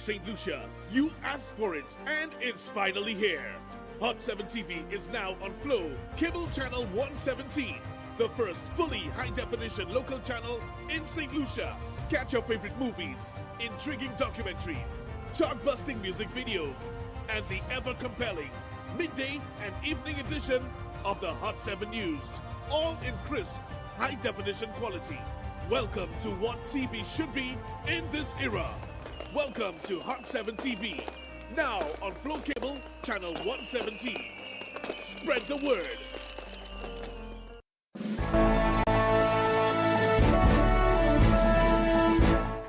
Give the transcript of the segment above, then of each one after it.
St. Lucia. You asked for it, and it's finally here. Hot 7 TV is now on Flow, cable channel 117, the first fully high-definition local channel in St. Lucia. Catch your favorite movies, intriguing documentaries, chart-busting music videos, and the ever-compelling midday and evening edition of the Hot 7 News, all in crisp, high-definition quality. Welcome to what TV should be in this era. Welcome to Hot 7 TV, now on Flow Cable, channel 117. Spread the word.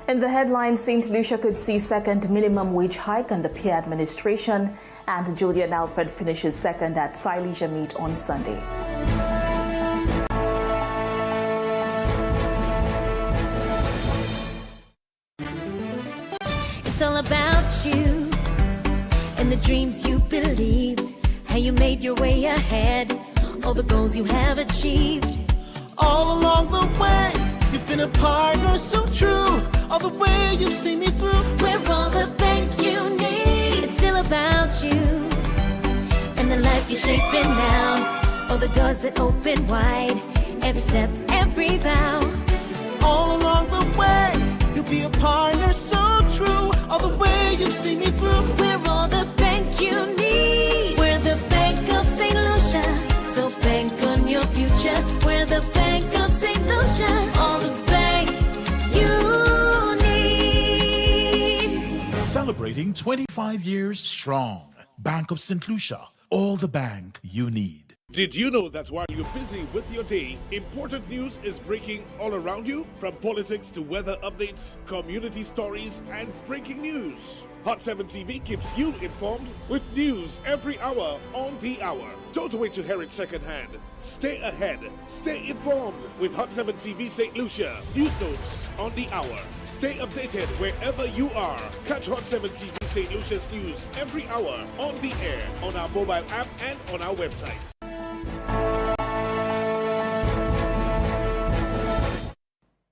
In the headlines, St. Lucia could see second minimum wage hike under Pierre administration, and Julian Alfred finishes second at St. Lucia meet on Sunday. It's all about you and the dreams you believed, how you made your way ahead, all the goals you have achieved. All along the way, you've been a partner so true, all the way you've seen me through. We're all the bank you need. It's still about you and the life you're shaping now, all the doors that open wide, every step, every vow. All along the way, you'll be a partner so true, all the way you've seen me through. We're all the bank you need. We're the Bank of St. Lucia, so bank on your future. We're the Bank of St. Lucia, all the bank you need. Celebrating 25 years strong. Bank of St. Lucia, all the bank you need. Did you know that while you're busy with your day, important news is breaking all around you? From politics to weather updates, community stories, and breaking news. Hot 7 TV keeps you informed with news every hour on the hour. Don't wait to hear it secondhand. Stay ahead, stay informed with Hot 7 TV St. Lucia. News notes on the hour. Stay updated wherever you are. Catch Hot 7 TV St. Lucia's news every hour on the air, on our mobile app, and on our website.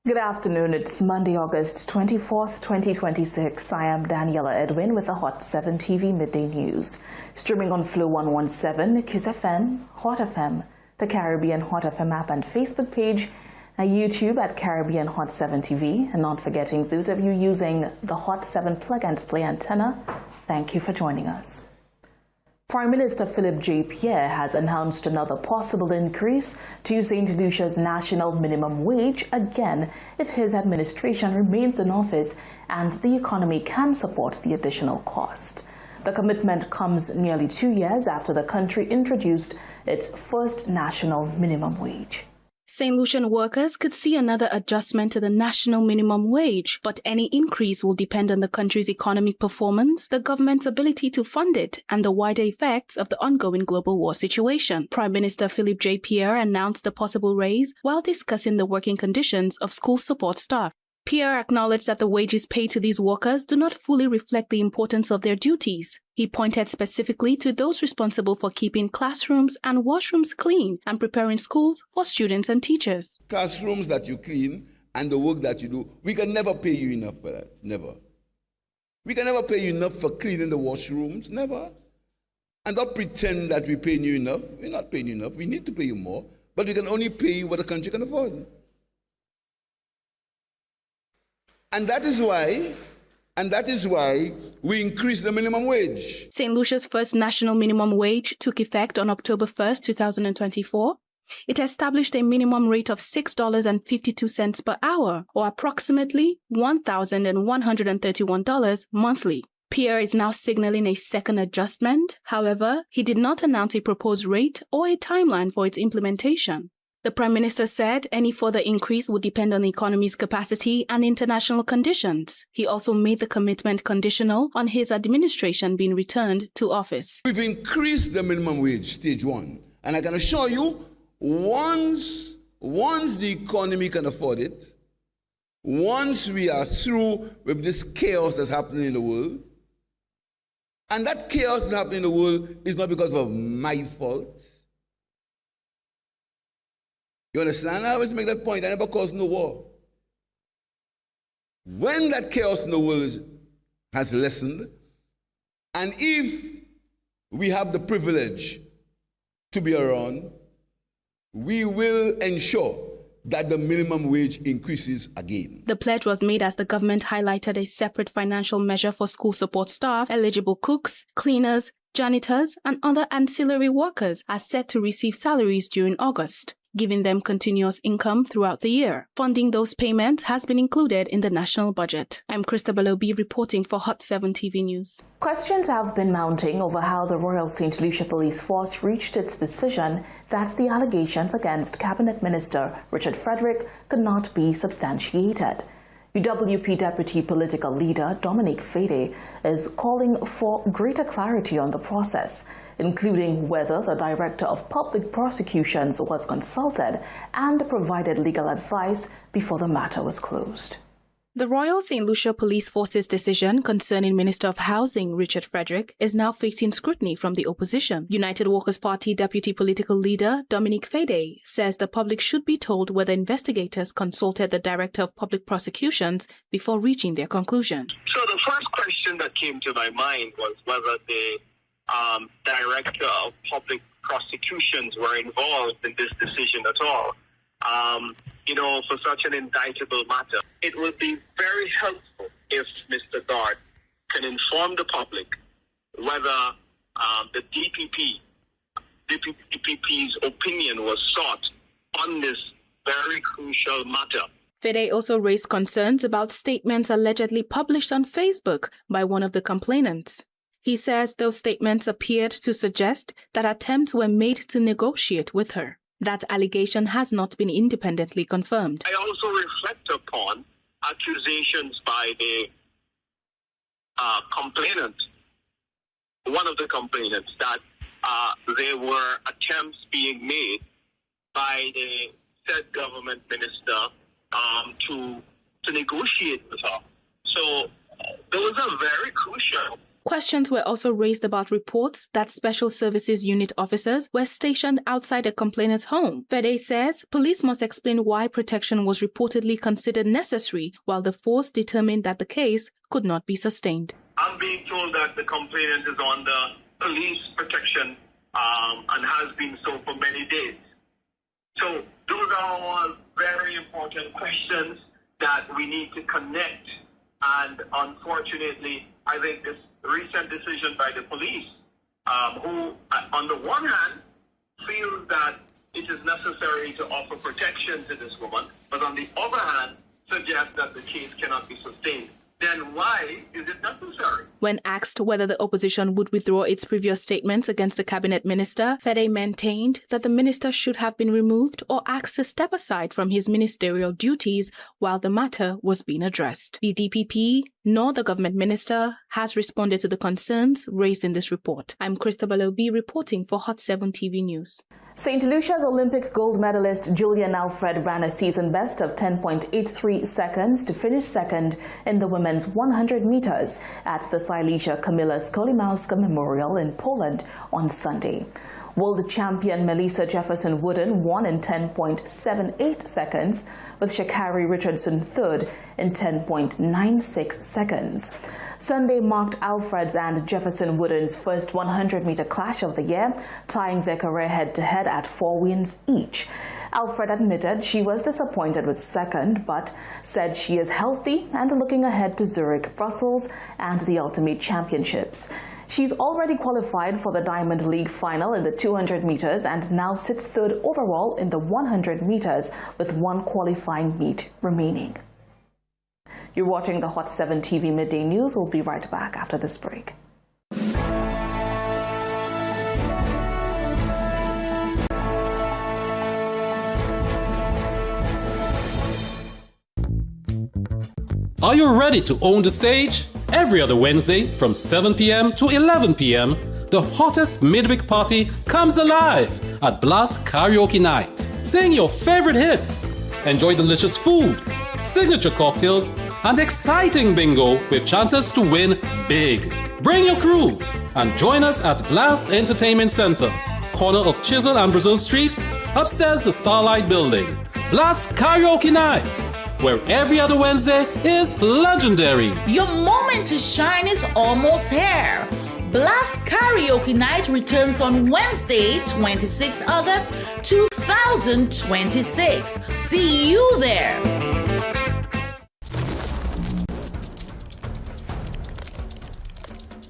Good afternoon. It's Monday, August 24th, 2026. I am Daniela Edwin with the Hot 7 TV Midday News. Streaming on Flow 117, Kiss FM, Hot FM, the Caribbean Hot FM app and Facebook page, and YouTube at Caribbean Hot 7 TV. And not forgetting those of you using the Hot 7 plug and play antenna, thank you for joining us. Prime Minister Philip J. Pierre has announced another possible increase to St. Lucia's national minimum wage again if his administration remains in office and the economy can support the additional cost. The commitment comes nearly 2 years after the country introduced its first national minimum wage. St. Lucian workers could see another adjustment to the national minimum wage, but any increase will depend on the country's economic performance, the government's ability to fund it, and the wider effects of the ongoing global war situation. Prime Minister Philip J. Pierre announced the possible raise while discussing the working conditions of school support staff. Pierre acknowledged that the wages paid to these workers do not fully reflect the importance of their duties. He pointed specifically to those responsible for keeping classrooms and washrooms clean and preparing schools for students and teachers. Classrooms that you clean and the work that you do, we can never pay you enough for that, never. We can never pay you enough for cleaning the washrooms, never. And don't pretend that we're paying you enough. We're not paying you enough. We need to pay you more, but we can only pay you what the country can afford. And that is why we increased the minimum wage. St. Lucia's first national minimum wage took effect on October 1st, 2024. It established a minimum rate of $6.52 per hour, or approximately $1,131 monthly. Pierre is now signaling a second adjustment. However, he did not announce a proposed rate or a timeline for its implementation. The Prime Minister said any further increase would depend on the economy's capacity and international conditions. He also made the commitment conditional on his administration being returned to office. We've increased the minimum wage, stage one. And I can assure you, once the economy can afford it, once we are through with this chaos that's happening in the world, and that chaos that's happening in the world is not because of my fault. You understand? I always make that point. I never caused no war. When that chaos in the world has lessened. And if we have the privilege to be around, we will ensure that the minimum wage increases again. The pledge was made as the government highlighted a separate financial measure for school support staff, eligible cooks, cleaners, janitors, and other ancillary workers are set to receive salaries during August, giving them continuous income throughout the year. Funding those payments has been included in the national budget. I'm Christabel Obi reporting for Hot 7 TV News. Questions have been mounting over how the Royal St. Lucia Police Force reached its decision that the allegations against Cabinet Minister Richard Frederick could not be substantiated. UWP Deputy Political Leader Dominic Fede is calling for greater clarity on the process, including whether the Director of Public Prosecutions was consulted and provided legal advice before the matter was closed. The Royal St. Lucia Police Force's decision concerning Minister of Housing Richard Frederick is now facing scrutiny from the opposition. United Workers' Party Deputy Political Leader Dominic Fede says the public should be told whether investigators consulted the Director of Public Prosecutions before reaching their conclusion. So the first question that came to my mind was whether the Director of Public Prosecutions were involved in this decision at all. For such an indictable matter, it would be very helpful if Mr. Guard can inform the public whether the DPP's opinion was sought on this very crucial matter. Fede also raised concerns about statements allegedly published on Facebook by one of the complainants. He says those statements appeared to suggest that attempts were made to negotiate with her. That allegation has not been independently confirmed. I also reflect upon accusations by the complainant, one of the complainants, that there were attempts being made by the said government minister to negotiate with her. So those are very crucial. Questions were also raised about reports that Special Services Unit officers were stationed outside a complainant's home. Fede says police must explain why protection was reportedly considered necessary, while the force determined that the case could not be sustained. I'm being told that the complainant is under police protection and has been so for many days. So those are all very important questions that we need to connect. And unfortunately, I think this recent decision by the police, who on the one hand feels that it is necessary to offer protection to this woman, but on the other hand suggests that the case cannot be sustained. Then why is it necessary? When asked whether the opposition would withdraw its previous statements against the cabinet minister, Fede maintained that the minister should have been removed or asked to step aside from his ministerial duties while the matter was being addressed. The DPP nor the government minister has responded to the concerns raised in this report. I'm Christabel Obi reporting for Hot 7 TV News. St. Lucia's Olympic gold medalist Julian Alfred ran a season best of 10.83 seconds to finish second in the women's 100 meters at the Silesia Kamila Skolimowska Memorial in Poland on Sunday. World champion Melissa Jefferson Wooden won in 10.78 seconds, with Sha'Carri Richardson third in 10.96 seconds. Sunday marked Alfred's and Jefferson Wooden's first 100-meter clash of the year, tying their career head-to-head at 4 wins each. Alfred admitted she was disappointed with second, but said she is healthy and looking ahead to Zurich, Brussels, and the Ultimate Championships. She's already qualified for the Diamond League final in the 200 meters and now sits third overall in the 100 meters with one qualifying meet remaining. You're watching the Hot 7 TV Midday News. We'll be right back after this break. Are you ready to own the stage? Every other Wednesday from 7 p.m. to 11 p.m., the hottest midweek party comes alive at Blast Karaoke Night. Sing your favorite hits, enjoy delicious food, signature cocktails, and exciting bingo with chances to win big. Bring your crew and join us at Blast Entertainment Center, corner of Chisel and Brazil Street, upstairs the Starlight Building. Blast Karaoke Night. where every other Wednesday is legendary. Your moment to shine is almost here. Blast Karaoke Night returns on Wednesday, 26 August 2026. See you there.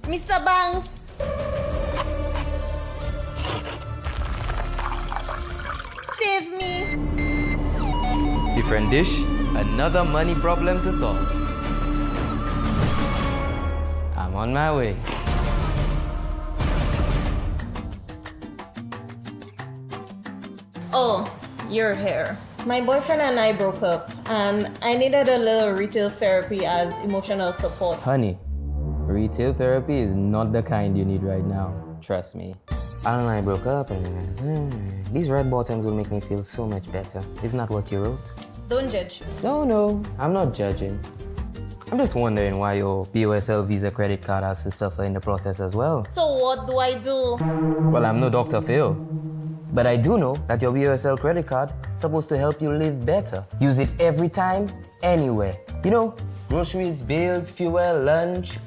Mr. Banks. Save me. Different dish, another money problem to solve. I'm on my way. Oh, you're here. My boyfriend and I broke up, and I needed a little retail therapy as emotional support. Honey, retail therapy is not the kind you need right now. Trust me. Alan and I broke up, and these red bottoms will make me feel so much better. Isn't that what you wrote? Don't judge. No, I'm not judging. I'm just wondering why your BOSL Visa credit card has to suffer in the process as well. So what do I do? Well, I'm no Dr. Phil, but I do know that your BOSL credit card is supposed to help you live better. Use it every time, anywhere. You know, groceries, bills, fuel, lunch,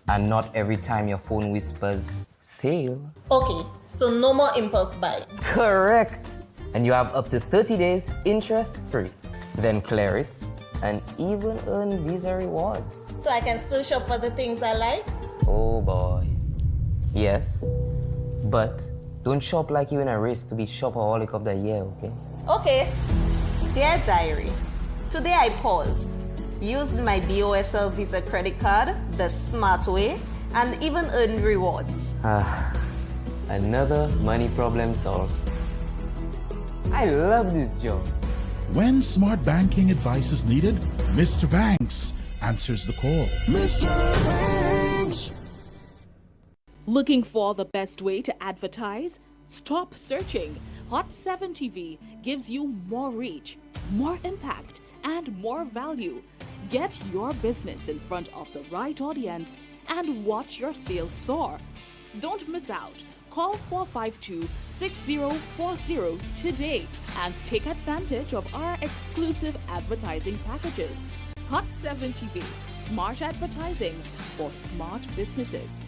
and not every time your phone whispers, sale. Okay, so no more impulse buy. Correct. And you have up to 30 days interest-free. Then clear it and even earn Visa rewards. So I can still shop for the things I like? Oh boy. Yes, but don't shop like you're in a race to be shopaholic of the year, okay? Okay. Dear Diary, today I paused, used my BOSL Visa credit card the smart way, and even earned rewards. Another money problem solved. I love this job. When smart banking advice is needed, Mr. Banks answers the call. Mr. Banks! Looking for the best way to advertise? Stop searching. Hot 7 TV gives you more reach, more impact, and more value. Get your business in front of the right audience and watch your sales soar. Don't miss out. Call 452-6040 today and take advantage of our exclusive advertising packages. Hot 7 TV, smart advertising for smart businesses.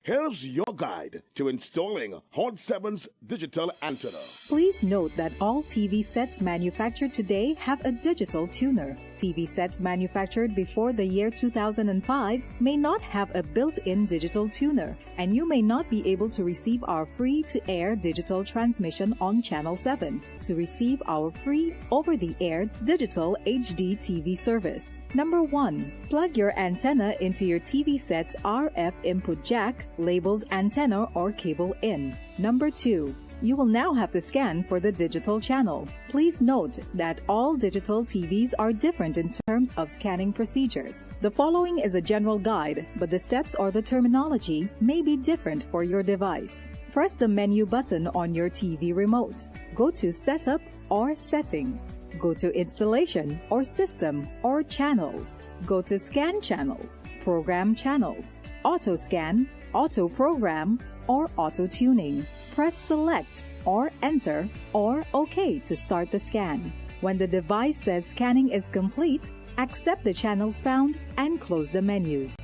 Here's your guide to installing Hot 7's digital antenna. Please note that all TV sets manufactured today have a digital tuner. TV sets manufactured before the year 2005 may not have a built-in digital tuner, and you may not be able to receive our free-to-air digital transmission on Channel 7 to receive our free over-the-air digital HD TV service. Number 1. Plug your antenna into your TV set's RF input jack labeled antenna or cable in. Number 2. You will now have to scan for the digital channel. Please note that all digital TVs are different in terms of scanning procedures. The following is a general guide, but the steps or the terminology may be different for your device. Press the menu button on your TV remote. Go to Setup or Settings. Go to Installation or System or Channels. Go to Scan Channels, Program Channels, Auto Scan, Auto Program, or Auto Tuning. Press Select or Enter or OK to start the scan. When the device says scanning is complete, accept the channels found and close the menus.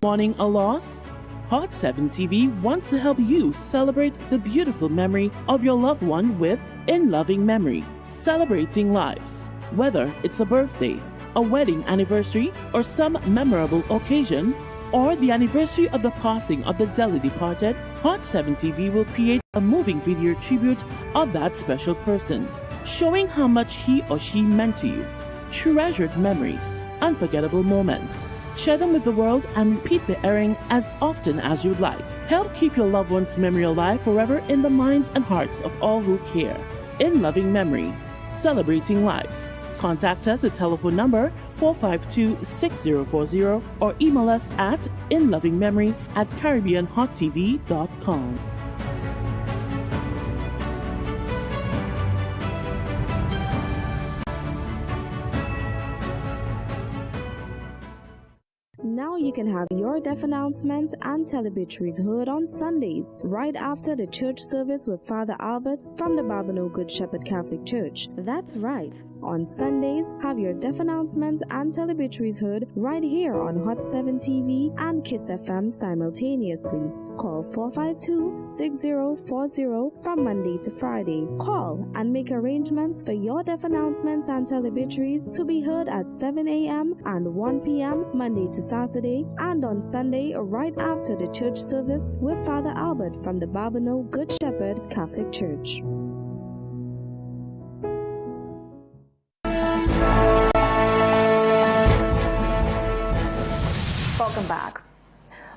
Mourning a loss? Hot 7 TV wants to help you celebrate the beautiful memory of your loved one with In Loving Memory, celebrating lives. Whether it's a birthday, a wedding anniversary, or some memorable occasion, or the anniversary of the passing of the dearly departed, Hot 7 TV will create a moving video tribute of that special person, showing how much he or she meant to you. Treasured memories, unforgettable moments. Share them with the world and repeat the airing as often as you'd like. Help keep your loved one's memory alive forever in the minds and hearts of all who care. In Loving Memory, celebrating lives. Contact us at telephone number 452-6040 or email us at inlovingmemory@caribbeanhottv.com. Now you can have your deaf announcements and teleobituaries heard on Sundays, right after the church service with Father Albert from the Babano Good Shepherd Catholic Church. That's right. On Sundays, have your deaf announcements and teleobituaries heard right here on Hot 7 TV and Kiss FM simultaneously. Call 452-6040 from Monday to Friday. Call and make arrangements for your deaf announcements and teleobituaries to be heard at 7 a.m. and 1 p.m. Monday to Saturday, and on Sunday right after the church service with Father Albert from the Babano Good Shepherd Catholic Church. Welcome back.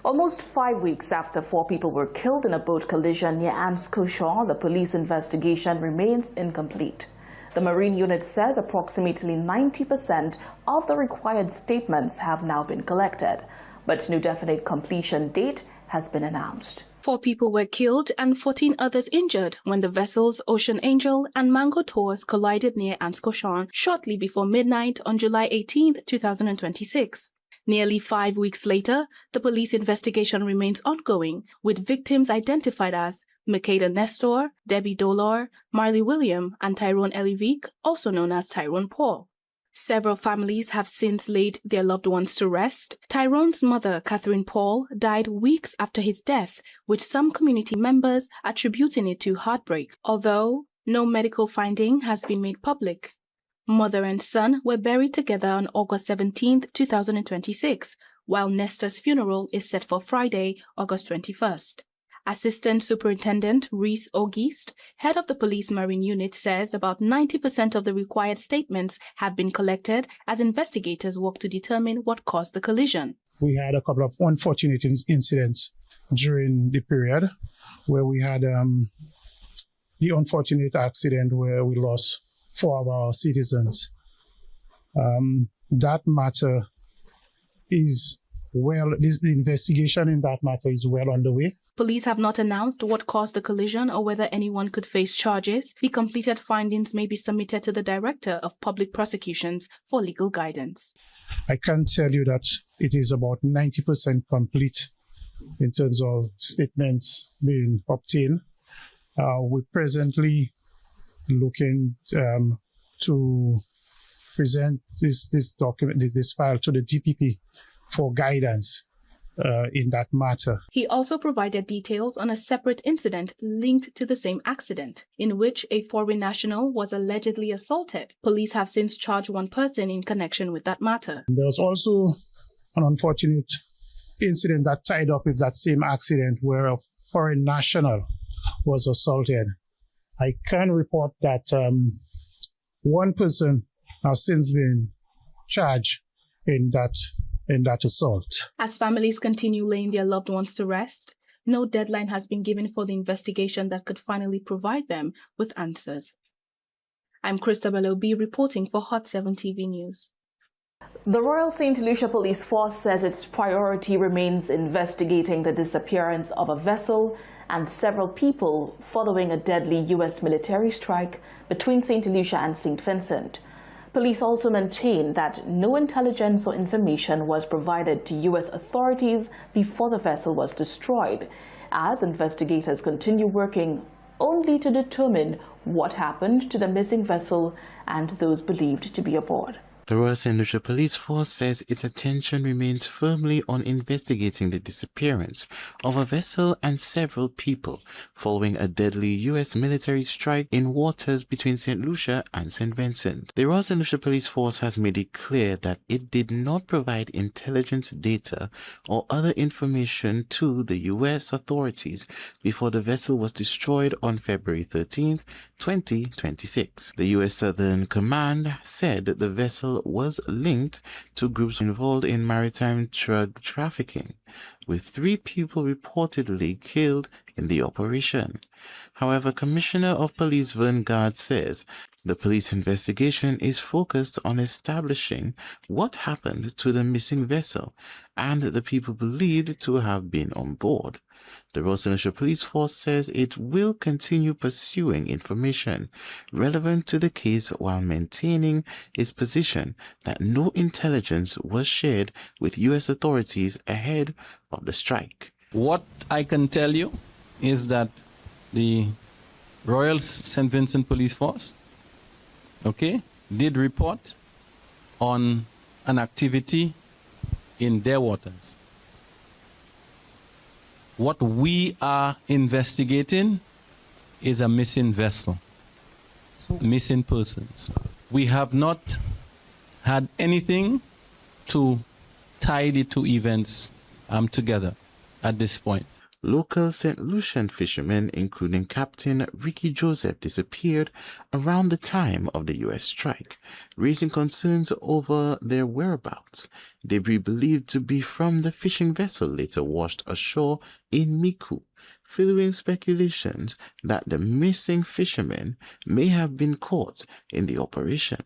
Almost 5 weeks after 4 people were killed in a boat collision near Anse-Cochon, the police investigation remains incomplete. The Marine Unit says approximately 90% of the required statements have now been collected, but no definite completion date has been announced. 4 people were killed and 14 others injured when the vessels Ocean Angel and Mango Tours collided near Anse-Cochon shortly before midnight on July 18, 2026. Nearly 5 weeks later, the police investigation remains ongoing, with victims identified as Makeda Nestor, Debbie Dolor, Marley William, and Tyrone Elivic, also known as Tyrone Paul. Several families have since laid their loved ones to rest. Tyrone's mother, Catherine Paul, died weeks after his death, with some community members attributing it to heartbreak, although no medical finding has been made public. Mother and son were buried together on August 17, 2026, while Nestor's funeral is set for Friday, August 21st. Assistant Superintendent Reese Auguste, head of the Police Marine Unit, says about 90% of the required statements have been collected as investigators work to determine what caused the collision. We had a couple of unfortunate incidents during the period where we had the unfortunate accident where we lost 4 of our citizens. That matter is the investigation in that matter is well underway. Police have not announced what caused the collision or whether anyone could face charges. The completed findings may be submitted to the Director of Public Prosecutions for legal guidance. I can tell you that it is about 90% complete in terms of statements being obtained. We're presently looking to present this document, this file, to the DPP for guidance in that matter. He also provided details on a separate incident linked to the same accident, in which a foreign national was allegedly assaulted. Police have since charged 1 person in connection with that matter. There was also an unfortunate incident that tied up with that same accident where a foreign national was assaulted. I can report that 1 person has since been charged in that assault. As families continue laying their loved ones to rest, no deadline has been given for the investigation that could finally provide them with answers. I'm Christabel Obi reporting for Hot 7 TV News. The Royal St. Lucia Police Force says its priority remains investigating the disappearance of a vessel and several people following a deadly U.S. military strike between St. Lucia and St. Vincent. Police also maintain that no intelligence or information was provided to U.S. authorities before the vessel was destroyed, as investigators continue working only to determine what happened to the missing vessel and those believed to be aboard. The Royal St. Lucia Police Force says its attention remains firmly on investigating the disappearance of a vessel and several people following a deadly U.S. military strike in waters between St. Lucia and St. Vincent. The Royal St. Lucia Police Force has made it clear that it did not provide intelligence data or other information to the U.S. authorities before the vessel was destroyed on February 13, 2026. The U.S. Southern Command said that the vessel was linked to groups involved in maritime drug trafficking, with 3 people reportedly killed in the operation. However, Commissioner of Police Vern Gard says the police investigation is focused on establishing what happened to the missing vessel and the people believed to have been on board. The Royal St. Lucia Police Force says it will continue pursuing information relevant to the case while maintaining its position that no intelligence was shared with U.S. authorities ahead of the strike. What I can tell you is that the Royal St. Vincent Police Force, did report on an activity in their waters. What we are investigating is a missing vessel, missing persons. We have not had anything to tie the two events together at this point. Local St. Lucian fishermen, including Captain Ricky Joseph, disappeared around the time of the U.S. strike, raising concerns over their whereabouts. Debris believed to be from the fishing vessel later washed ashore in Miku, fueling speculations that the missing fishermen may have been caught in the operation.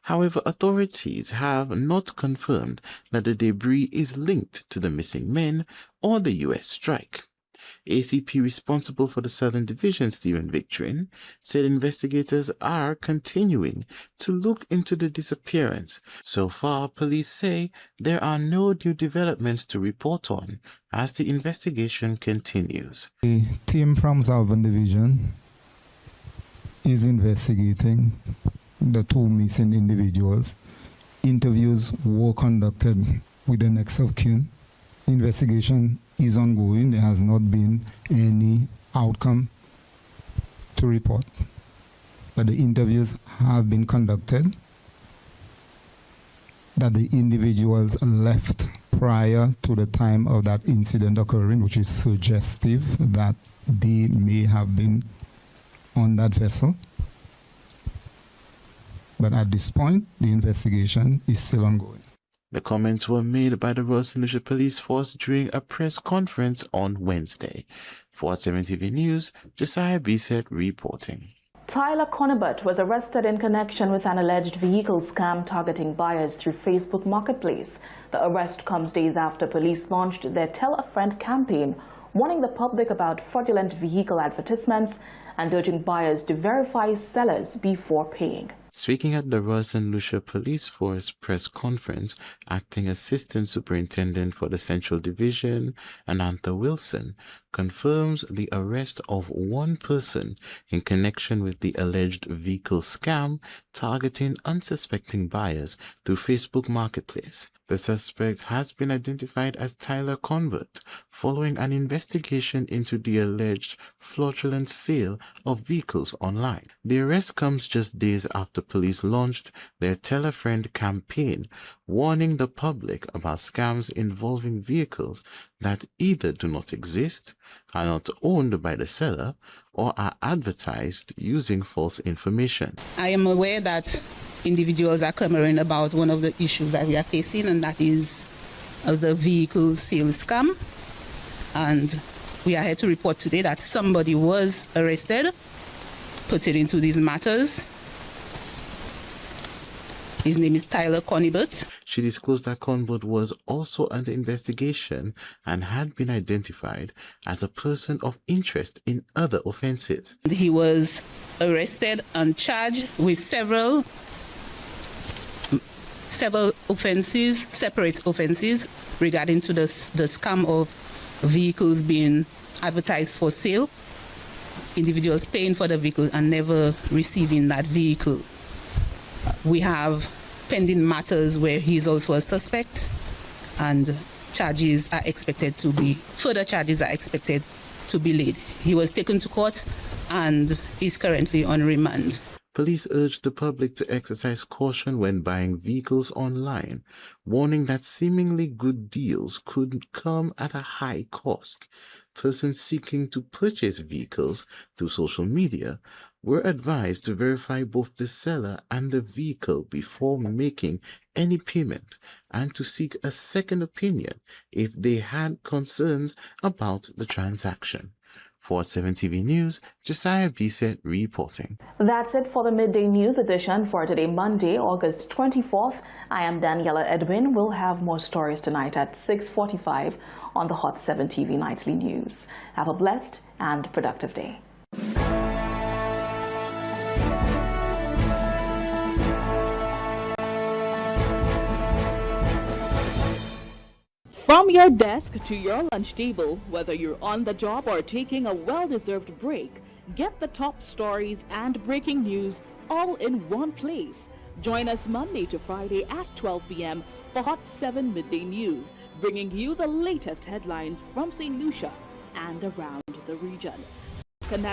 However, authorities have not confirmed that the debris is linked to the missing men or the U.S. strike. ACP responsible for the Southern Division, Stephen Victorin, said investigators are continuing to look into the disappearance. So far, police say there are no new developments to report on as the investigation continues. The team from Southern Division is investigating the two missing individuals. Interviews were conducted with the next of kin. Investigation is ongoing. There has not been any outcome to report, but the interviews have been conducted. That the individuals left prior to the time of that incident occurring, which is suggestive that they may have been on that vessel. But at this point, the investigation is still ongoing. The comments were made by the Royal St. Lucia Police Force during a press conference on Wednesday. For 7 TV News, Josiah Bisset reporting. Tyler Conibert was arrested in connection with an alleged vehicle scam targeting buyers through Facebook Marketplace. The arrest comes days after police launched their Tell a Friend campaign, warning the public about fraudulent vehicle advertisements and urging buyers to verify sellers before paying. Speaking at the Royal St. Lucia Police Force press conference, Acting Assistant Superintendent for the Central Division, Anantha Wilson, confirms the arrest of one person in connection with the alleged vehicle scam targeting unsuspecting buyers through Facebook Marketplace. The suspect has been identified as Tyler Convert following an investigation into the alleged fraudulent sale of vehicles online. The arrest comes just days after police launched their Tell a Friend campaign, warning the public about scams involving vehicles that either do not exist, are not owned by the seller, or are advertised using false information. I am aware that individuals are clamoring about one of the issues that we are facing, and that is the vehicle sales scam. And we are here to report today that somebody was arrested, put it into these matters. His name is Tyler Conibert. She disclosed that Conibert was also under investigation and had been identified as a person of interest in other offenses. He was arrested and charged with several offenses, separate offenses regarding to the scam of vehicles being advertised for sale, individuals paying for the vehicle and never receiving that vehicle. We have pending matters where he is also a suspect, and further charges are expected to be laid. He was taken to court and is currently on remand. Police urged the public to exercise caution when buying vehicles online, warning that seemingly good deals could come at a high cost. Persons seeking to purchase vehicles through social media were advised to verify both the seller and the vehicle before making any payment, and to seek a second opinion if they had concerns about the transaction. For 7 TV News, Josiah Bisset reporting. That's it for the Midday News edition for today, Monday, August 24th. I am Daniela Edwin. We'll have more stories tonight at 6:45 on the Hot 7 TV Nightly News. Have a blessed and productive day. From your desk to your lunch table, whether you're on the job or taking a well-deserved break, get the top stories and breaking news all in one place. Join us Monday to Friday at 12 p.m. for Hot 7 Midday News, bringing you the latest headlines from St. Lucia and around the region. Connect